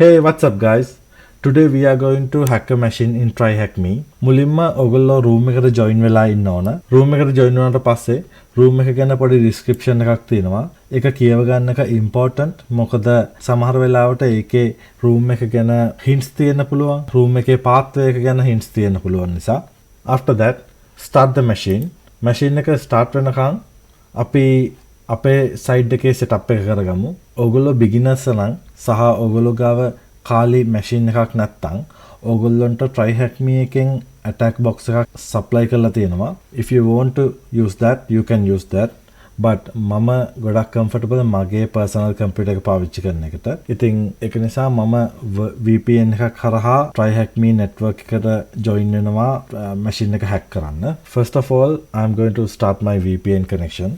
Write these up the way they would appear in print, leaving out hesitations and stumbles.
Hey, what's up guys? Today we are going to hack a machine in TryHackMe. මුලින්ම ඔයගොල්ලෝ room එකට join වෙලා ඉන්න ඕන. room එකට join වුණාට පස්සේ room එක ගැන පොඩි description එකක් තියෙනවා. ඒක කියව ගන්න එක important. මොකද සමහර වෙලාවට ඒකේ room එක ගැන hints තියෙන්න පුළුවන්. room එකේ pathway එක ගැන hints තියෙන්න පුළුවන් නිසා. After that, start the machine. machine එක start වෙනකන් අපි අපේ සයිඩ් එකේ setup එක කරගමු. ඔයගොල්ලෝ beginners නම් සහ ඔයගොල්ලෝ ගාව කාලි machine එකක් නැත්නම් ඔයගොල්ලන්ට TryHackMe එකෙන් attack box එකක් supply කරලා තියෙනවා. If you want to use that, you can use that. But මම ගොඩක් comfortable මගේ personal computer එක පාවිච්චි කරන එකට. ඉතින් ඒක නිසා මම VPN එකක් හරහා TryHackMe network එකට join වෙනවා machine එක hack කරන්න. First of all, I'm going to start my VPN connection.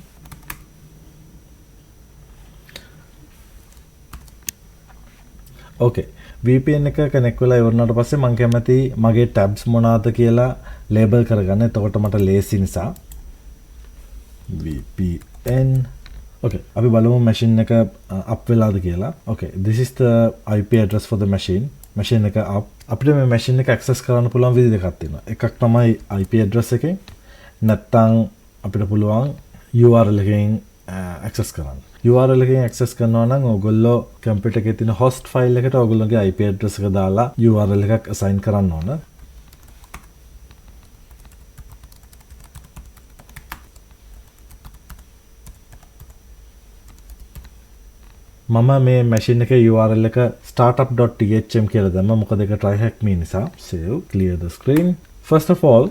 Okay, VPN එක කනෙක්ට් වෙලා ඉවරනාට පස්සේ මම කැමති මගේ tabs මොනවාද කියලා label කරගන්න. එතකොට මට ලේසි නිසා VPN. Okay, අපි බලමු machine එක up වෙලාද කියලා. Okay, this is the IP address for the machine. machine එක up. අපිට මේ machine එක access කරන්න පුළුවන් විදි දෙකක් තියෙනවා. එකක් තමයි IP address එකෙන්. නැත්නම් අපිට පුළුවන් URL එකෙන් access කරන්න. URL එකෙන් access කරනවා නම් ඔයගොල්ලෝ computer එකේ තියෙන host file එකට ඔයගොල්ලෝගේ IP address එක දාලා URL එකක් assign කරන්න ඕන. මම මේ machine එකේ URL එක startup.thm කියලා දැම්මා. මොකද ඒක TryHackMe නිසා. Save, clear the screen. First of all,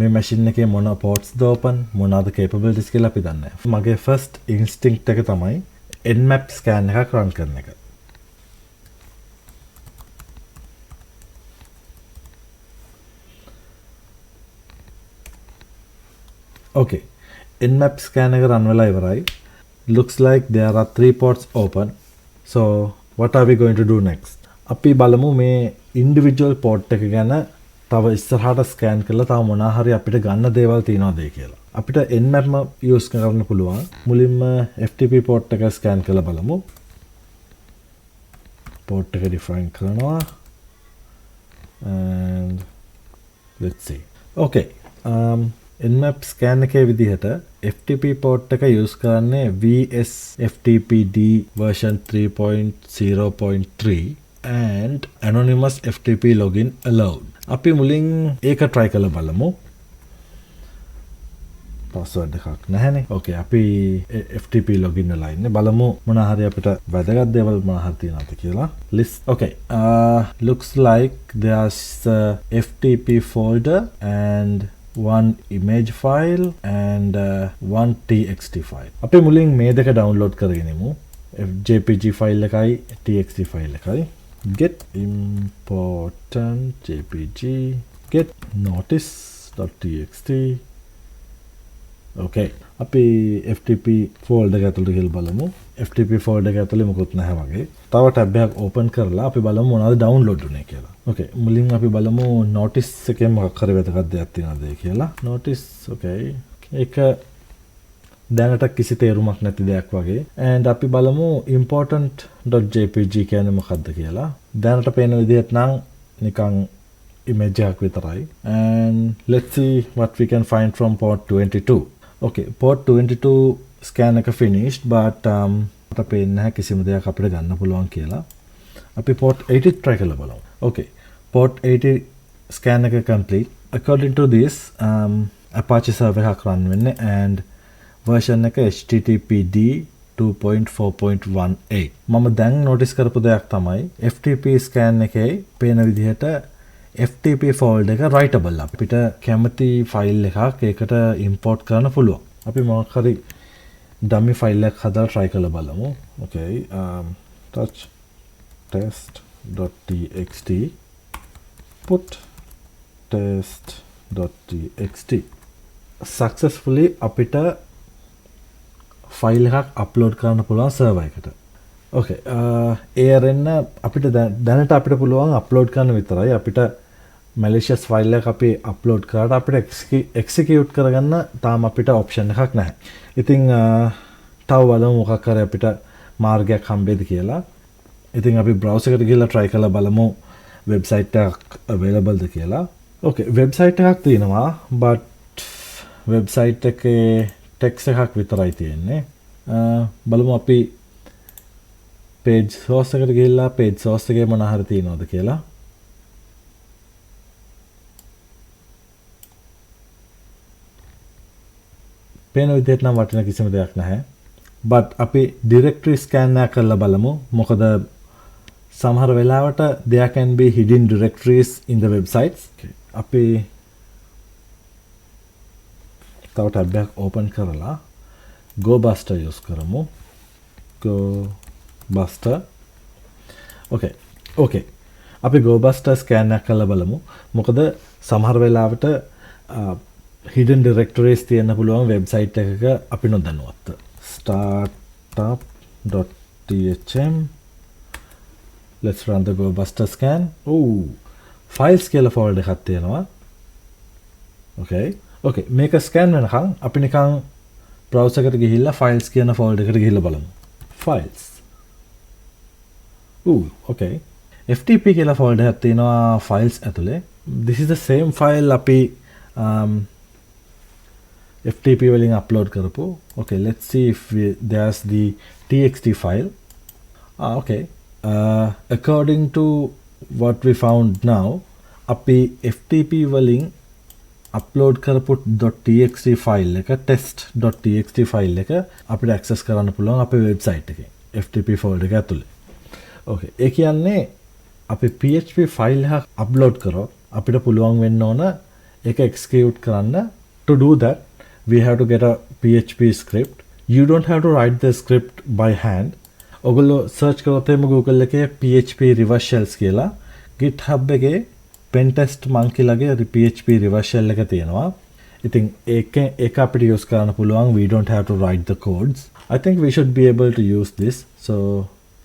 මේ machine එකේ මොන ports ද open මොනවාද capabilities කියලා අපි දන්නේ නැහැ. මගේ first instinct එක තමයි nmap scan එකක් run කරන එක. Okay, nmap scan එක run වෙලා ඉවරයි. Looks like there are 3 ports open. So what are we going to do next? අපි බලමු මේ individual port එක ගැන තව ඉස්සරහට ස්කෑන් කරලා තව මොනවා හරි අපිට ගන්න දේවල් තියෙනවද කියලා. අපිට nmap use කරන්න පුළුවන්. මුලින්ම FTP port එක ස්කෑන් කරලා බලමු. port එක define කරනවා. And let's see. Okay. nmap scan එකේ විදිහට FTP port එක use කරන්නේ VSFTPD version 3.0.3 and anonymous FTP login allowed. අපි මුලින් ඒක try කරලා බලමු. password එකක් නැහැනේ. Okay, අපි FTP login වෙලා ඉන්නේ. බලමු මොනවා හරි අපිට වැදගත් දේවල් මොනවා හරි තියෙනවද කියලා. List. Okay. Looks like there's a FTP folder and one image file and one txt file. අපි මුලින් මේ දෙක download කරගෙනමු. JPG file එකයි txt file එකයි. Get important jpg get notice.txt. Okay, අපි FTP folder එක ඇතුළට ගිහලා බලමු. FTP folder එක ඇතුළේ මොකුත් නැහැ වගේ. තව tab එකක් open කරලා අපි බලමු මොනවද download උනේ කියලා. Okay, මුලින් අපි බලමු notice එකේ මොකක් හරි වැදගත් දෙයක් තියෙනවද කියලා. Notice, okay. ඒක දැනට කිසි තේරුමක් නැති දෙයක් වගේ. And අපි බලමු important.jpg කියන්නේ මොකක්ද කියලා. දැනට පේන විදිහට නම් නිකන් image එකක් විතරයි. And let's see what we can find from port 22. Okay, port 22 scan එක finished but අපිට පේන්නේ නැහැ කිසිම දෙයක් අපිට ගන්න පුළුවන් කියලා. අපි port 80 try කරලා බලමු. Okay, port 80 scan එක complete. According to this, Apache server එකක් run වෙන්නේ and version එක HTTPD 2.4.18. මම දැන් notice කරපු දෙයක් තමයි FTP scan එකේ පේන විදිහට FTP folder එක writable. අපිට කැමති file එකක් ඒකට import කරන්න පුළුවන්. අපි මොකක් හරි dummy file එකක් හදලා try කරලා බලමු. Okay, touch test.txt put test.txt. Successfully අපිට ෆයිල් එකක් අප්ලෝඩ් කරන්න පුළුවන් සර්වර් එකට. Okay, ARN අපිට දැනට අපිට පුළුවන් අප්ලෝඩ් කරන්න විතරයි. අපිට malicious ෆයිල් එකක් අපි අප්ලෝඩ් කරාට අපිට execute කරගන්න තාම අපිට option එකක් නැහැ. ඉතින් තව බලමු මොකක් හරි අපිට මාර්ගයක් හම්බෙයිද කියලා. ඉතින් අපි browser එකට ගිහලා try කරලා බලමු website එකක් available ද කියලා. Okay, website එකක් තියෙනවා but website එකේ text එකක් විතරයි තියෙන්නේ. බලමු අපි page source එකට ගිහලා page source එකේ මොන හරි තියෙනවද කියලා. පේන විදිහට නම් වටින කිසිම දෙයක් නැහැ. but අපි directory scan එක කරලා බලමු. මොකද සමහර වෙලාවට there can be hidden directories in the websites. අපි තව tab එකක් open කරලා GoBuster use කරමු. GoBuster. Okay. අපි GoBuster scan එක කරලා බලමු. මොකද සමහර වෙලාවට hidden directories තියෙන්න පුළුවන් website එකක අපි නොදන්නවත්. startup.thm. Let's run the GoBuster scan. Files කියලා folder එකක් තියෙනවා. Okay, මේක scan වෙනකන් අපි නිකන් browser එකට ගිහිල්ලා files කියන folder එකට ගිහිල්ලා බලමු. Files. Okay. FTP කියලා folder එකක් තියෙනවා files ඇතුලේ. This is the same file අපි FTP වලින් upload කරපු. Okay, let's see if there's the txt file. Okay. According to what we found now, අපි FTP වලින් upload කරපු .txt file එක test.txt file එක අපිට access කරන්න පුළුවන් අපේ website එකේ FTP folder එක ඇතුලේ. Okay, ඒ කියන්නේ අපි PHP file එකක් upload කරොත් අපිට පුළුවන් වෙන්න ඕන ඒක execute කරන්න. To do that, we have to get a PHP script. You don't have to write the script by hand. ඔගොල්ලෝ search කරොත් එimhe Google එකේ PHP reverse shells කියලා GitHub එකේ pentest monkey ලගේ PHP reverse shell එක තියෙනවා. ඉතින් ඒක අපිට use කරන්න පුළුවන්. We don't have to write the codes. I think we should be able to use this. So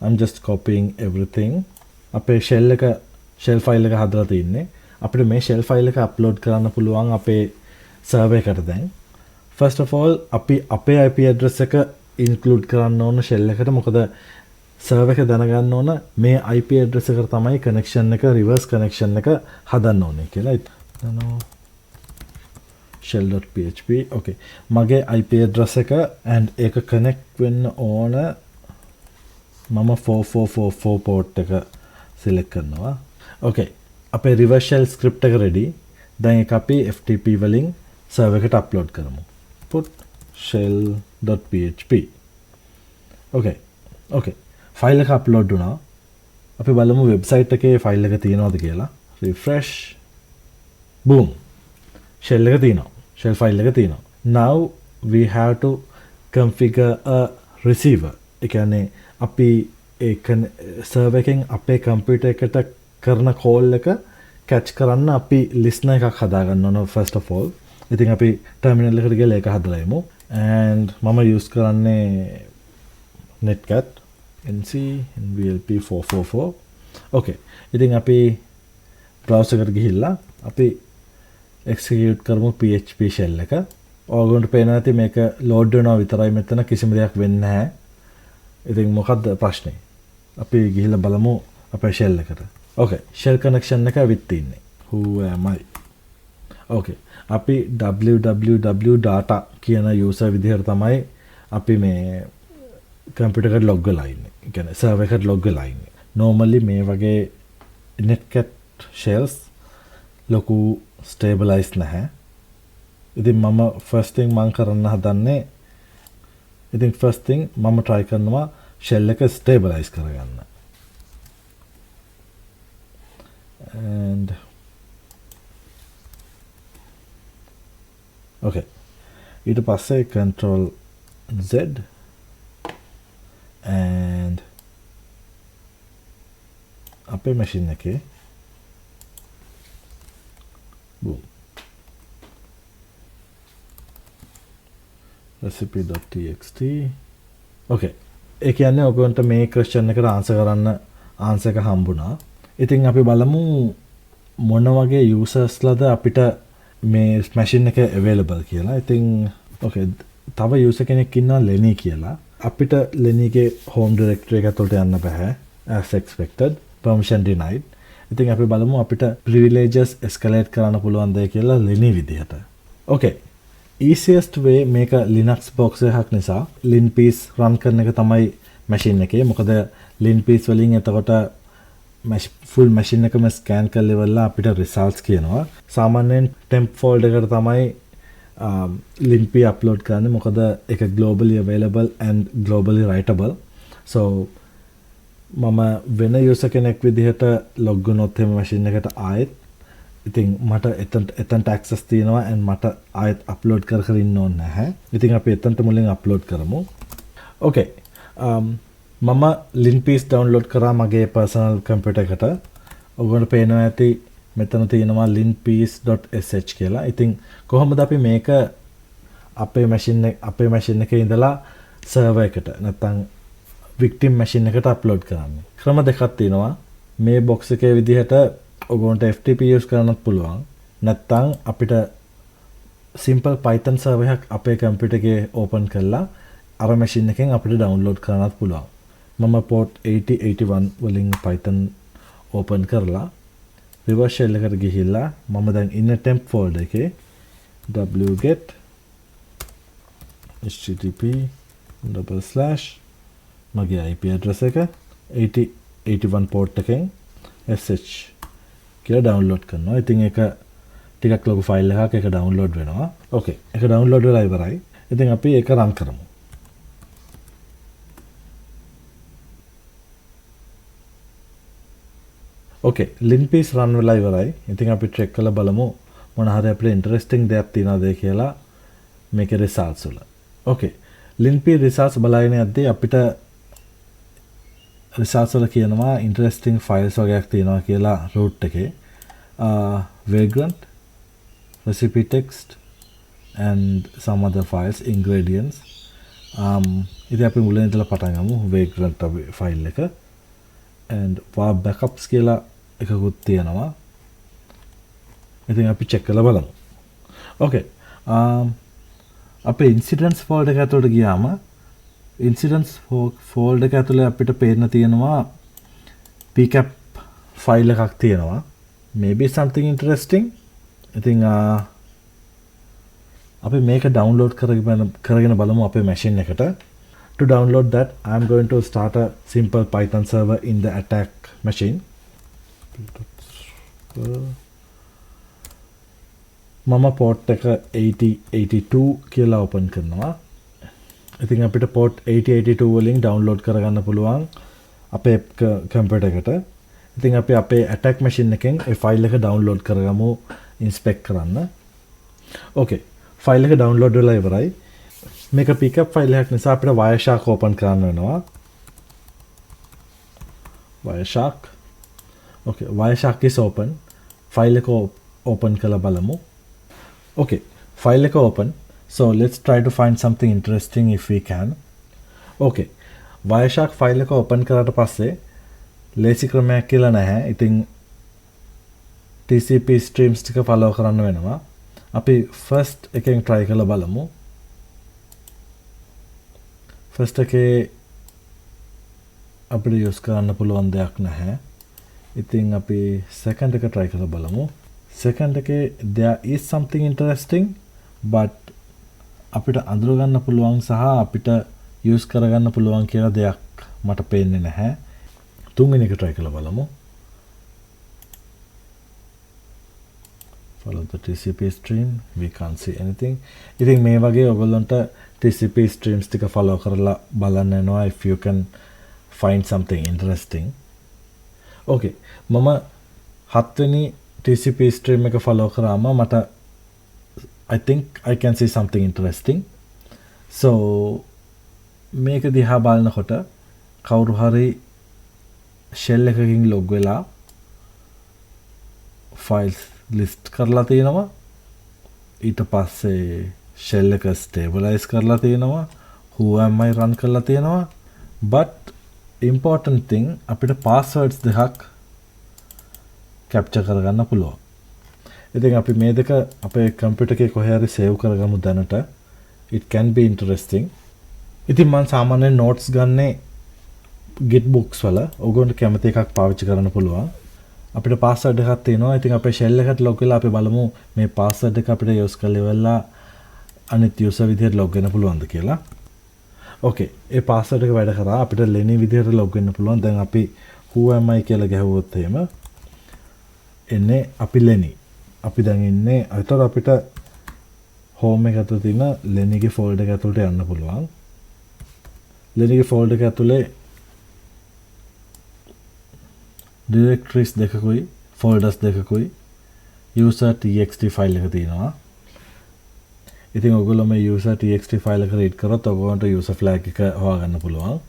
I'm just copying everything. අපේ shell file එක හදලා තින්නේ. අපිට මේ shell file එක upload කරන්න පුළුවන් අපේ server එකට දැන්. First of all, අපි අපේ IP address එක include කරන්න ඕන shell එකට. මොකද server එක දැනගන්න ඕන මේ IP address එකට තමයි connection එක reverse connection එක හදන්න ඕනේ කියලා. shell.php. Okay. මගේ IP address එක and ඒක connect වෙන්න ඕන මම 4444 port එක select කරනවා. Okay. අපේ reverse shell script එක ready. දැන් ඒක අපි FTP වලින් server එකට upload කරමු. Put shell.php. Okay. File එක upload වුණා. අපි බලමු website එකේ file එක තියෙනවද කියලා. Refresh. Boom. Shell එක තියෙනවා. Shell file එක තියෙනවා. Now we have to configure a receiver. ඒ කියන්නේ අපි ඒ server එකෙන් අපේ computer එකට කරන call එක catch කරන්න අපි listener එකක් හදාගන්න ඕන first of all. ඉතින් අපි terminal එකට ගිහලා ඒක හදලා යමු. And මම use කරන්නේ netcat nc nvlp 444. Okay. ඉතින් අපි browser එකට ගිහිල්ලා අපි execute කරමු PHP shell එක. ඔයගොල්ලන්ට පේනවා ඇති මේක load වෙනවා විතරයි මෙතන කිසිම දෙයක් වෙන්නේ නැහැ. ඉතින් මොකද්ද ප්‍රශ්නේ? අපි ගිහිල්ලා බලමු අපේ shell එකට. Okay. Shell connection එක with තින්නේ. Who am I? Okay. අපි www.data කියන user විදිහට තමයි අපි මේ computer එකට log වෙලා ඉන්නේ. ඒ කියන්නේ server එකට log වෙලා ඉන්නේ. Normally මේ වගේ netcat shells ලොකු stabilize නැහැ. ඉතින් මම first thing මම කරන්න හදන්නේ මම try කරනවා shell එක stabilize කරගන්න. And okay. ඊට පස්සේ control Z and අපේ machine එකේ boom recipe.txt. okay. ඒ කියන්නේ ඔයගොල්ලන්ට මේ question එකට answer කරන්න answer එක හම්බුණා. ඉතින් අපි බලමු මොන වගේ users ලද අපිට මේ machine එක available කියලා. ඉතින් okay, තව user කෙනෙක් ඉන්නවා Lenny කියලා. අපිට Lenny ගේ home directory එක ඇතුළට යන්න බෑ. as expected, permission denied. ඉතින් අපි බලමු අපිට privileges escalate කරන්න පුළුවන්ද කියලා Lini විදිහට. Okay. Easiest way මේක Linux box එකක් නිසා linpiece run කරන එක තමයි machine එකේ. මොකද linpiece වලින් එතකොට full machine එකම scan කරලා ඉවරලා අපිට results කියනවා. සාමාන්‍යයෙන් temp folder එකට තමයි linp upload කරන්නේ. මොකද ඒක globally available and globally writable. So මම වෙන user කෙනෙක් විදිහට log වුණොත් එම machine එකට ආයෙත් ඉතින් මට එතනට access තියෙනවා and මට ආයෙත් upload කර ඉන්න ඕනේ නැහැ. ඉතින් අපි එතනට මුලින් upload කරමු. Okay. මම linpiece download කරා මගේ personal computer එකට. ඔයගොල්ලන්ට පේනවා ඇති මෙතන තියෙනවා linpiece.sh කියලා. ඉතින් කොහොමද අපි මේක අපේ machine එකේ ඉඳලා server එකට නැත්නම් victim machine එකට upload කරන්නේ. ක්‍රම දෙකක් තියෙනවා. මේ box එකේ විදිහට ඔයගොල්ලන්ට FTP use කරන්නත් පුළුවන්. නැත්නම් අපිට simple Python server එකක් අපේ computer එකේ open කරලා අර machine එකෙන් අපිට download කරන්නත් පුළුවන්. මම port 8081 වලින් Python open කරලා reverse shell එකට ගිහිල්ලා මම දැන් ඉන්න temp folder එකේ wget http මගේ IP address එක 8081 port එකෙන් sh කියලා download කරනවා. ඉතින් ඒක ටිකක් ලොකු file එකක් ඒක download වෙනවා. Okay. ඒක download වෙලා ඉවරයි. ඉතින් අපි ඒක run කරමු. Okay. linpiece run වෙලා ඉවරයි. ඉතින් අපි check කරලා බලමු මොන හරි අපිට interesting දෙයක් තියෙනවද කියලා මේකේ results වල. Okay. linpiece results බලාගෙන යද්දී අපිට results වල කියනවා interesting files වගේක් තියෙනවා කියලා root එකේ. Vagrant, recipe text and some other files, ingredients. ඉතින් අපි මුලින් ඉඳලා පටන් ගමු Vagrant file එක. and war backups කියලා එකකුත් තියෙනවා. ඉතින් අපි check කරලා බලමු. Okay. අපේ incidents folder එක ඇතුළට ගියාම incidents folder එක ඇතුලේ අපිට පේන්න තියෙනවා pcap file එකක් තියෙනවා. Maybe something interesting. ඉතින් අපි මේක download කරගෙන බලමු අපේ machine එකට. To download that, I am going to start a simple Python server in the attack machine. මම port එක 8082 කියලා open කරනවා. ඉතින් අපිට port 8082 වලින් download කරගන්න පුළුවන් අපේ computer එකට. ඉතින් අපි අපේ attack machine එකෙන් ඒ file එක download කරගමු inspect කරන්න. Okay. file එක download වෙලා ඉවරයි. මේක pickup file එකක් නිසා අපිට Wireshark open කරන්න වෙනවා. Wireshark. Okay, Wireshark is open. file එක open කරලා බලමු. Okay, file එක open. So let's try to find something interesting if we can. Okay. Wireshark file එක open කරාට පස්සේ lazy ක්‍රමයක් කියලා නැහැ. ඉතින් TCP streams ටික follow කරන්න වෙනවා. අපි first එකෙන් try කරලා බලමු. first එකේ අපිට use කරන්න පුළුවන් දෙයක් නැහැ. ඉතින් අපි second එක try කරලා බලමු. second එකේ there is something interesting but අපිට අඳුර ගන්න පුළුවන් සහ අපිට use කරගන්න පුළුවන් කියලා දෙයක් මට පේන්නේ නැහැ. තුන්වෙනි එක try කරලා බලමු. Follow the TCP stream. We can't see anything. ඉතින් මේ වගේ ඔයගොල්ලන්ට TCP streams ටික follow කරලා බලන්න වෙනවා if you can find something interesting. Okay. මම 7 වෙනි TCP stream එක follow කරාම මට I think I can see something interesting. So මේක දිහා බලනකොට කවුරු හරි shell එකකින් log වෙලා files list කරලා තියෙනවා. ඊට පස්සේ shell එක stabilize කරලා තියෙනවා. who am I run කරලා තියෙනවා. but important thing අපිට passwords දෙකක් capture කරගන්න පුළුවන්. ඉතින් අපි මේ දෙක අපේ computer එකේ කොහේ හරි save කරගමු දැනට. it can be interesting. ඉතින් මම සාමාන්‍යයෙන් notes ගන්නේ Git books වල ඔයගොල්ලන්ට කැමති එකක් පාවිච්චි කරන්න පුළුවන්. අපිට password එකක් තියෙනවා. ඉතින් අපේ shell එකට log වෙලා අපි බලමු මේ password එක අපිට use කරලා ඉවරලා අනිත් user විදිහට log වෙන්න පුළුවන්ද කියලා. ඕකේ. ඒ password එක වැඩ කරා අපිට Lenny විදිහට log වෙන්න පුළුවන්. දැන් අපි who am I කියලා ගැහුවොත් එහෙම එන්නේ අපි Lenny. අපි දැන් ඉන්නේ අතට අපිට home එක ඇතුළේ තියෙන Lenny ගේ folder එක ඇතුළට යන්න පුළුවන්. Lenny ගේ folder එක ඇතුලේ directories දෙකකුයි folders දෙකකුයි user txt file එක තියෙනවා. ඉතින් ඔයගොල්ලෝ මේ user txt file එක read කරොත් ඔයගොල්ලන්ට user flag එක හොයාගන්න පුළුවන්.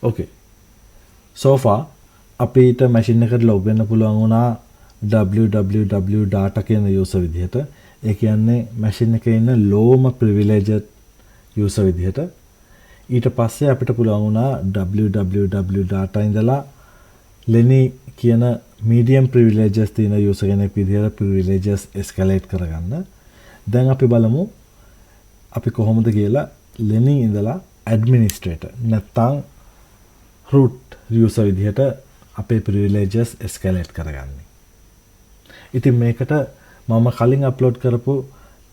Okay. So far අපිට machine එකට log වෙන්න පුළුවන් වුණා www data කියන user විදිහට. ඒ කියන්නේ machine එකේ ඉන්න lowම privileged user විදිහට. ඊට පස්සේ අපිට පුළුවන් වුණා www data ඉඳලා Lenny කියන medium privileges තියෙන user කෙනෙක් විදිහට privileges escalate කරගන්න. දැන් අපි බලමු අපි කොහොමද කියලා Lenny ඉඳලා administrator නැත්නම් root user විදිහට අපේ privileges escalate කරගන්නේ. ඉතින් මේකට මම කලින් අප්ලෝඩ් කරපු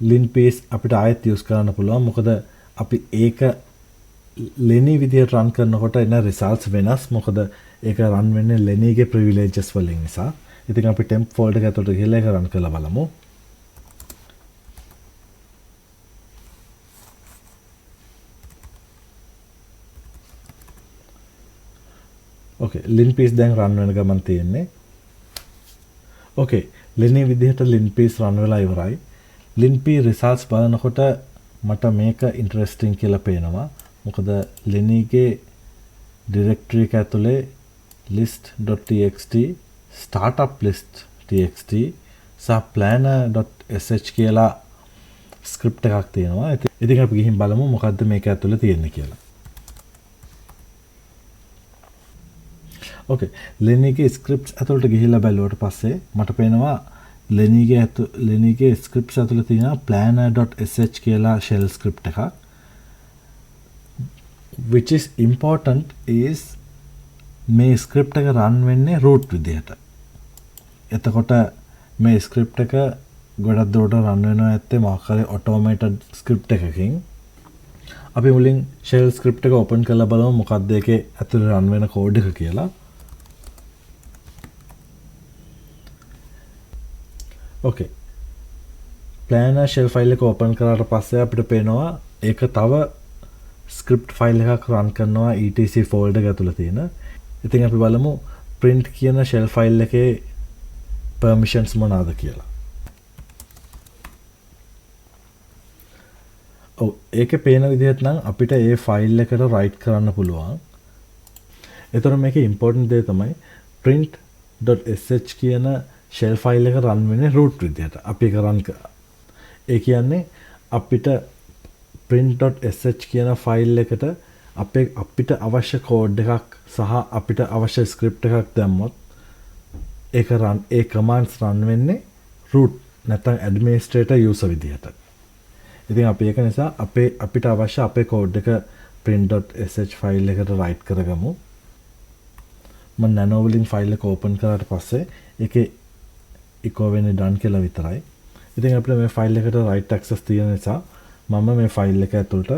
link piece අපිට ආයෙත් use කරන්න පුළුවන්. මොකද අපි ඒක Lenny විදිහට run කරනකොට එන results වෙනස්. මොකද ඒක run වෙන්නේ Lenny ගේ privileges වලින් නිසා. ඉතින් අපි temp folder එක ඇතුළට ගිහලා ඒක run කරලා බලමු. Okay, link piece දැන් run වෙන ගමන් තියෙන්නේ. Okay, Lenny විදිහට link piece run වෙලා ඉවරයි. link piece results බලනකොට මට මේක interesting කියලා පේනවා. මොකද Lenny ගේ directory එක ඇතුලේ list.txt startup list.txt සහ planner.sh කියලා script එකක් තියෙනවා. ඉතින් අපි ගිහින් බලමු මොකද්ද මේක ඇතුලේ තියෙන්නේ කියලා. Okay, Lenny ගේ scripts ඇතුළට ගිහිල්ලා බැලුවට පස්සේ මට පේනවා Lenny ගේ scripts ඇතුළේ තියෙන planner.sh කියලා shell script එකක්. Which is important is මේ script එක run වෙන්නේ root විදිහට. එතකොට මේ script එක ගොඩක් දුරට run වෙනවා ඇත්තේ මොකක් හරි automated script එකකින්. අපි මුලින් shell script එක open කරලා බලමු මොකක්ද ඒකේ ඇතුළේ run වෙන code එක කියලා. Okay. Planner shell file එක open කරාට පස්සේ අපිට පේනවා ඒක තව script file එකක් run කරනවා etc folder එක ඇතුළේ තියෙන. ඉතින් අපි බලමු print කියන shell file එකේ permissions මොනවාද කියලා. ඒකේ පේන විදිහට නම් අපිට ඒ file එකට write කරන්න පුළුවන්. ඒතර මේකේ important දේ තමයි print.sh කියන shell file එක run වෙන්නේ root විදිහට. අපි ඒක run කරා. ඒ කියන්නේ අපිට print.sh කියන file එකට අපිට අවශ්‍ය code එකක් සහ අපිට අවශ්‍ය script එකක් දැම්මොත් ඒ commands run වෙන්නේ root නැත්නම් administrator user විදිහට. ඉතින් අපි ඒක නිසා අපිට අවශ්‍ය අපේ code එක print.sh file එකට write කරගමු. මම nano වලින් file එක open කරාට පස්සේ ඒකේ echo වෙන්නේ done කියලා විතරයි. ඉතින් අපිට මේ file එකට write access තියෙන නිසා මම මේ file එක ඇතුළට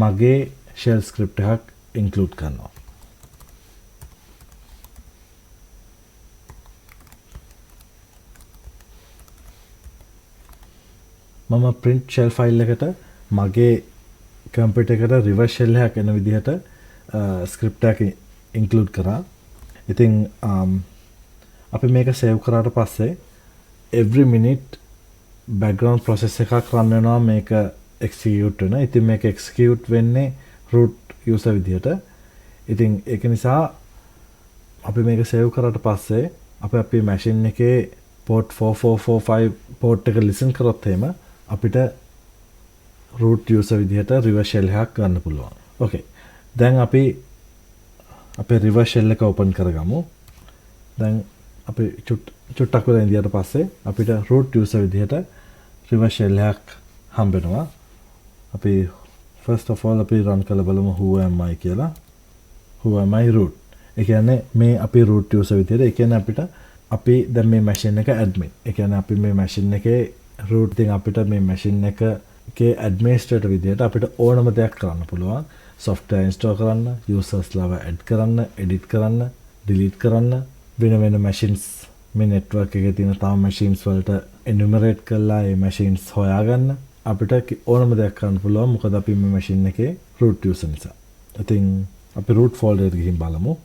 මගේ shell script එකක් include කරනවා. මම print shell file එකට මගේ computer එකට reverse shell එකක් එන විදිහට script එකක් include කරා. ඉතින් අපි මේක save කරාට පස්සේ every minute background process එකක් run වෙනවා මේක execute වෙනවා. ඉතින් මේක execute වෙන්නේ root user විදිහට. ඉතින් ඒක නිසා අපි මේක save කරාට පස්සේ අපේ machine එකේ port 4445 port එක listen කරොත් එහෙම අපිට root user විදිහට reverse shell එකක් ගන්න පුළුවන්. Okay. දැන් අපි අපේ reverse shell එක open කරගමු. දැන් අපි චුට්ටක් වෙලා ඉඳියට පස්සේ අපිට root user විදිහට reverse shell එකක් හම්බ වෙනවා. අපි first of all අපි run කරලා බලමු who am I කියලා. who am I root. ඒ කියන්නේ මේ අපි root user විදියට ඒ කියන්නේ අපිට අපි දැන් මේ machine එක admin. ඒ කියන්නේ අපි මේ machine එකේ root ඉතින් අපිට මේ machine එකේ administrator විදියට අපිට ඕනම දෙයක් කරන්න පුළුවන්. software install කරන්න, users ලව add කරන්න, edit කරන්න, delete කරන්න, වෙන machines මේ network එකේ තියෙන තව machines වලට enumerate කරලා ඒ machines හොයාගන්න අපිට ඕනම දෙයක් කරන්න පුළුවන්. මොකද අපි මේ machine එකේ root user නිසා. ඉතින් අපි root folder එකට ගිහින් බලමු.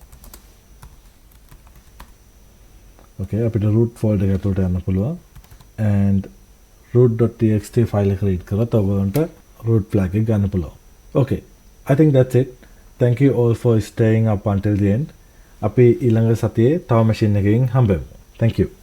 Okay, අපිට root folder එක ඇතුළට යන්න පුළුවන්. and root.txt file එක read කරලා ඔයගොල්ලන්ට root flag එක ගන්න පුළුවන්. Okay, I think that's it. Thank you all for staying up until the end. අපි ඊළඟ සතියේ තව machine එකකින් හම්බෙමු. Thank you.